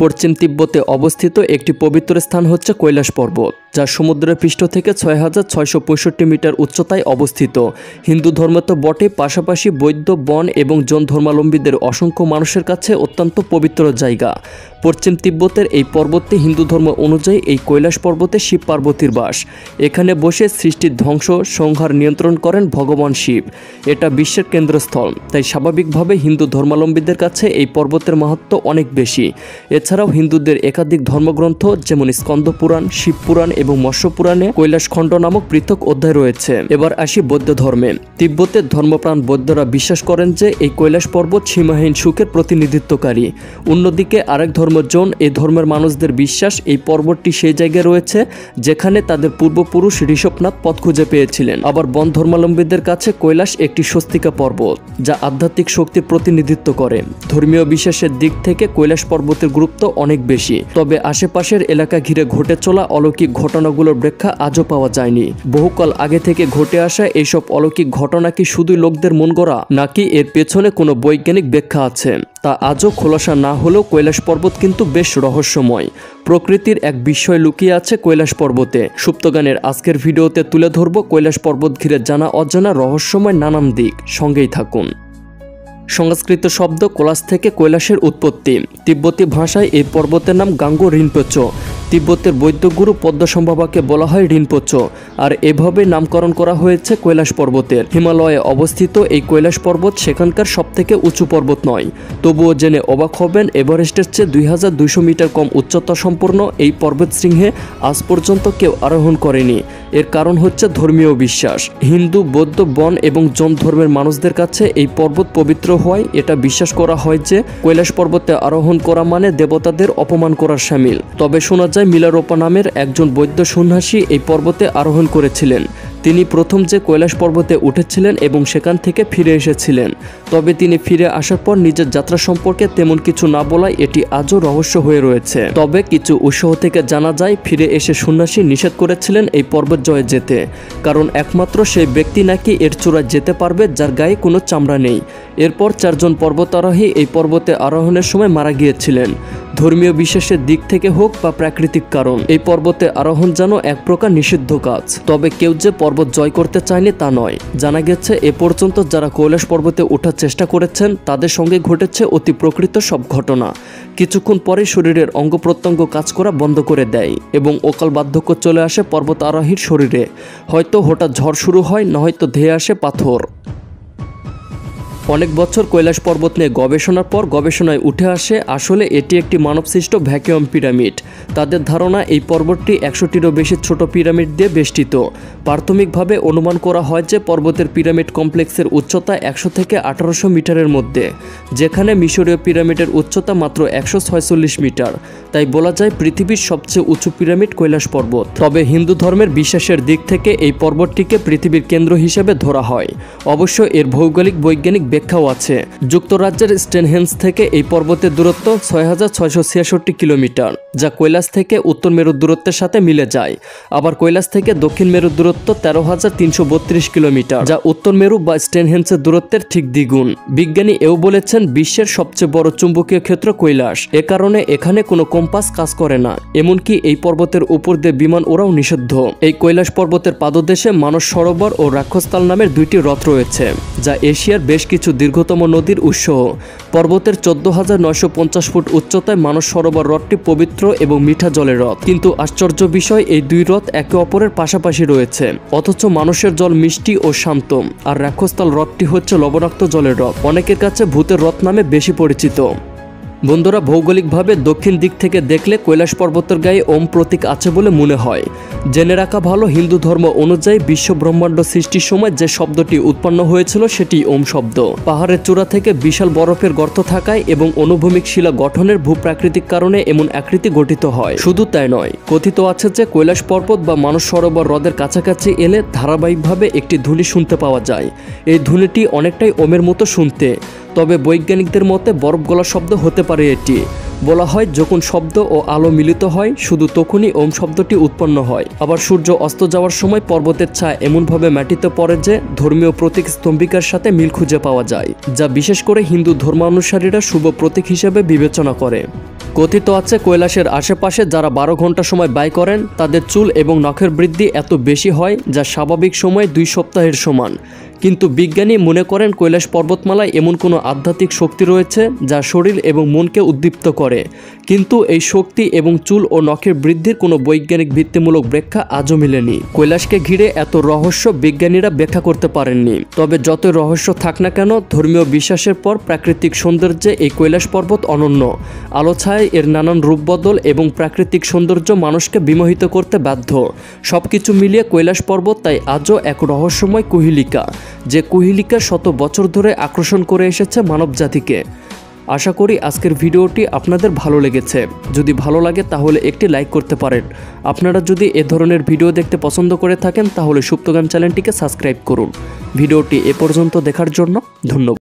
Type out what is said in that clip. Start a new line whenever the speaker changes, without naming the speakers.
পশ্চিম তিব্বতে অবস্থিত একটি পবিত্র স্থান হচ্ছে কৈলাস পর্বত, যা সমুদ্রের পৃষ্ঠ থেকে ৬,৬৬৫ মিটার উচ্চতায় অবস্থিত। হিন্দু ধর্ম তো বটে, পাশাপাশি বৌদ্ধ, বন এবং জৈন ধর্মাবলম্বীদের অসংখ্য মানুষের কাছে অত্যন্ত পবিত্র জায়গা। পশ্চিম তিব্বতের এই পর্বতটি হিন্দু ধর্ম অনুযায়ী এই কৈলাস পর্বতে শিব পার্বতীর বাস। এখানে বসে সৃষ্টির ধ্বংস সংহার নিয়ন্ত্রণ করেন ভগবান শিব। এটা বিশ্বের কেন্দ্রস্থল, তাই স্বাভাবিকভাবে হিন্দু ধর্মাবলম্বীদের কাছে এই পর্বতের মাহাত্ম্য অনেক বেশি। এছাড়াও হিন্দুদের একাধিক ধর্মগ্রন্থ যেমন স্কন্দ পুরাণ, শিব পুরাণ এবং মৎস্য পুরাণে কৈলাসখণ্ড নামক পৃথক অধ্যায় রয়েছে। এবার আসি বৌদ্ধ ধর্মে। তিব্বতের ধর্মপ্রাণ বৌদ্ধরা বিশ্বাস করেন যে এই কৈলাস পর্বত সীমাহীন সুখের প্রতিনিধিত্বকারী। অন্যদিকে আরেক ধর্ম জৈন, এই ধর্মের মানুষদের বিশ্বাস এই পর্বতটি সেই জায়গায় রয়েছে যেখানে তাদের পূর্বপুরুষ ঋষভনাথ পথ খুঁজে পেয়েছিলেন। আবার বন ধর্মাবলম্বীদের কাছে কৈলাস একটি স্বস্তিকা পর্বত, যা আধ্যাত্মিক শক্তির প্রতিনিধিত্ব করে। ধর্মীয় বিশ্বাসের দিক থেকে কৈলাস পর্বতের গুরুত্ব অনেক বেশি, তবে আশেপাশের এলাকা ঘিরে ঘটে চলা অলৌকিক ঘটনাগুলোর ব্যাখ্যা আজও পাওয়া যায়নি। বহুকাল আগে থেকে ঘটে আসা এইসব অলৌকিক ঘটনা কি শুধুই লোকদের মন গড়া, নাকি এর পেছনে কোনো বৈজ্ঞানিক ব্যাখ্যা আছে, তা আজও খোলাসা না হলেও কৈলাস পর্বত কিন্তু বেশ রহস্যময়। প্রকৃতির এক বিষয় লুকিয়ে আছে কৈলাস পর্বতে। সুপ্তগানের আজকের ভিডিওতে তুলে ধরব কৈলাস পর্বত ঘিরে জানা অজানা রহস্যময় নানান দিক। সঙ্গেই থাকুন। সংস্কৃত শব্দ কোলাস থেকে কৈলাসের উৎপত্তি। তিব্বতী ভাষায় এই পর্বতের নাম গাঙ্গো রিনপোচো। তিব্বতের বৌদ্ধ গুরু পদ্মসম্ভবাকে বলা হয় রিনপোচো, আর এভাবে নামকরণ করা হয়েছে কৈলাস পর্বতের। হিমালয়ে অবস্থিত এই কৈলাস পর্বত সেখানকার সবথেকে উঁচু পর্বত নয়, তবুও জেনে অবাক হবেন এভারেস্টের চেয়ে ২,২০০ মিটার কম উচ্চতা সম্পন্ন এই পর্বতশৃঙ্গে আজ পর্যন্ত কেউ আরোহণ করেনি। এর কারণ হচ্ছে ধর্মীয় বিশ্বাস। হিন্দু, বৌদ্ধ, বন এবং জৈন ধর্মের মানুষদের কাছে এই পর্বত পবিত্র হওয়ায় এটা বিশ্বাস করা হয় যে কৈলাস পর্বতে আরোহণ করা মানে দেবতাদের অপমান করার শামিল। তবে শোনা যায় মিলারোপা নামের একজন বৌদ্ধ সন্ন্যাসী এই পর্বতে আরোহণ করেছিলেন। তিনি প্রথম যে কৈলাস পর্বতে উঠেছিলেন এবং সেখান থেকে ফিরে এসেছিলেন। তবে তিনি ফিরে আসার পর নিজের যাত্রা সম্পর্কে তেমন কিছু না বলায় এটি আজও রহস্য হয়ে রয়েছে। তবে কিছু উৎস থেকে জানা যায় ফিরে এসে সন্ন্যাসী নিষেধ করেছিলেন এই পর্বত জয়ে যেতে, কারণ একমাত্র সেই ব্যক্তি নাকি এর চূড়ায় যেতে পারবে যার গায়ে কোনো চামড়া নেই। এরপর 4 জন পর্বতারোহী এই পর্বতে আরোহণের সময় মারা গিয়েছিলেন। ধর্মীয় বিশ্বাসের দিক থেকে হোক বা প্রাকৃতিক কারণ, এই পর্বতে আরোহণ যেন এক প্রকার নিষিদ্ধ কাজ। তবে কেউ যে পর্বত জয় করতে চায়নি তা নয়। জানা গেছে এ পর্যন্ত যারা কৈলাস পর্বতে ওঠার চেষ্টা করেছেন তাদের সঙ্গে ঘটেছে অতি প্রকৃত সব ঘটনা। কিছুক্ষণ পরে শরীরের অঙ্গ প্রত্যঙ্গ কাজ করা বন্ধ করে দেয় এবং অকাল বার্ধক্য চলে আসে পর্বত আরোহীর শরীরে। হয়তো হঠাৎ ঝড় শুরু হয়, নয়তো ধেয়ে আসে পাথর। অনেক বছর কৈলাস পর্বত নিয়ে গবেষণার পর গবেষণায় উঠে আসে আসলে এটি একটি মানবসৃষ্ট ভ্যাকুয়াম পিরামিড। তাদের ধারণা এই পর্বতটি 100টিরও বেশি ছোট পিরামিড দিয়ে বেষ্টিত। প্রাথমিকভাবে অনুমান করা হয় যে পর্বতের পিরামিড কমপ্লেক্সের উচ্চতা 100 থেকে 1800 মিটারের মধ্যে, যেখানে মিশরীয় পিরামিডের উচ্চতা মাত্র 146 মিটার। তাই বলা যায় পৃথিবীর সবচেয়ে উঁচু পিরামিড কৈলাস পর্বত। তবে হিন্দু ধর্মের বিশ্বাসের দিক থেকে এই পর্বতটিকে পৃথিবীর কেন্দ্র হিসেবে ধরা হয়। অবশ্য এর ভৌগোলিক বৈজ্ঞানিক ব্যাখ্যাও আছে। যুক্তরাজ্যের স্টোনহেঞ্জ থেকে এই পর্বতের দূরত্ব ৬,৬৬৬ কিলোমিটার, যা কৈলাস থেকে উত্তর মেরুর দূরত্বের সাথে মিলে যায়। আবার কৈলাস থেকে দক্ষিণ মেরুর দূরত্ব ১৩,৩৩২ কিলোমিটার, যা উত্তর মেরু বা স্টোনহেঞ্জের দূরত্বের ঠিক দ্বিগুণ। বিজ্ঞানী এও বলেছেন বিশ্বের সবচেয়ে বড় চুম্বকীয় ক্ষেত্র কৈলাস। এ কারণে এখানে কোনো কম্পাস কাজ করে না, এমনকি এই পর্বতের উপর দিয়ে বিমান ওড়াও নিষিদ্ধ। এই কৈলাস পর্বতের পাদদেশে মানস সরোবর ও রাক্ষসতাল নামের 2টি হ্রদ রয়েছে, যা এশিয়ার বেশ কিছু দীর্ঘতম নদীর উৎস। পর্বতের 14,950 ফুট উচ্চতায় মানস সরোবর হ্রদটি পবিত্র এবং মিঠা জলের হ্রদ। কিন্তু আশ্চর্য বিষয়, এই 2 হ্রদ একে অপরের পাশাপাশি রয়েছে, অথচ মানুষের জল মিষ্টি ও শান্ত, আর রাক্ষসতাল হ্রদটি হচ্ছে লবণাক্ত জলের হ্রদ। অনেকের কাছে ভূতের হ্রদ নামে বেশি পরিচিত। বন্ধুরা, ভৌগোলিকভাবে দক্ষিণ দিক থেকে দেখলে কৈলাস পর্বতের গায়ে ওম প্রতীক আছে বলে মনে হয়। জেনে রাখা ভালো, হিন্দু ধর্ম অনুযায়ী বিশ্ব ব্রহ্মাণ্ড সৃষ্টির সময় যে শব্দটি উৎপন্ন হয়েছিল সেটি ওম শব্দ। পাহাড়ের চূড়া থেকে বিশাল বরফের গর্ত থাকায় এবং অনুভূমিক শিলা গঠনের ভূপ্রাকৃতিক কারণে এমন আকৃতি গঠিত হয়। শুধু তাই নয়, কথিত আছে যে কৈলাস পর্বত বা মানস সরোবর হ্রদের কাছাকাছি এলে ধারাবাহিকভাবে একটি ধ্বনি শুনতে পাওয়া যায়। এই ধ্বনিটি অনেকটাই ওমের মতো শুনতে। তবে বৈজ্ঞানিকদের মতে বরফ গলা শব্দ হতে পারে এটি। বলা হয় যখন শব্দ ও আলো মিলিত হয় শুধু তখনই ওম শব্দটি উৎপন্ন হয়। আবার সূর্য অস্ত যাওয়ার সময় পর্বতের ছায়া এমনভাবে মাটিতে পড়ে যে ধর্মীয় প্রতীক স্তম্ভিকার সাথে মিল খুঁজে পাওয়া যায়, যা বিশেষ করে হিন্দু ধর্মানুসারীরা শুভ প্রতীক হিসেবে বিবেচনা করে। কথিত আছে কৈলাসের আশেপাশে যারা 12 ঘন্টা সময় ব্যয় করেন তাদের চুল এবং নখের বৃদ্ধি এত বেশি হয় যা স্বাভাবিক সময়ে 2 সপ্তাহের সমান। কিন্তু বিজ্ঞানী মনে করেন কৈলাস পর্বতমালায় এমন কোনো আধ্যাত্মিক শক্তি রয়েছে যা শরীর এবং মনকে উদ্দীপ্ত করে, কিন্তু এই শক্তি এবং চুল ও নখের বৃদ্ধির কোনো বৈজ্ঞানিক ভিত্তিমূলক ব্যাখ্যা আজও মেলেনি। কৈলাসকে ঘিরে এত রহস্য বিজ্ঞানীরা ব্যাখ্যা করতে পারেননি। তবে যত রহস্য থাক না কেন, ধর্মীয় বিশ্বাসের পর প্রাকৃতিক সৌন্দর্যে এই কৈলাস পর্বত অনন্য। আলো ছায় এর নানান রূপবদল এবং প্রাকৃতিক সৌন্দর্য মানুষকে বিমোহিত করতে বাধ্য। সবকিছু মিলিয়ে কৈলাস পর্বত তাই আজও এক রহস্যময় কুহেলিকা, যে কুহেলিকা শত বছর ধরে আকর্ষণ করে এসেছে মানবজাতিকে। আশা করি আজকের ভিডিওটি আপনাদের ভালো লেগেছে। যদি ভালো লাগে তাহলে একটি লাইক করতে পারেন। আপনারা যদি এ ধরনের ভিডিও দেখতে পছন্দ করে থাকেন তাহলে সুপ্তগান চ্যানেলটিকে সাবস্ক্রাইব করুন। ভিডিওটি এ পর্যন্ত দেখার জন্য ধন্যবাদ।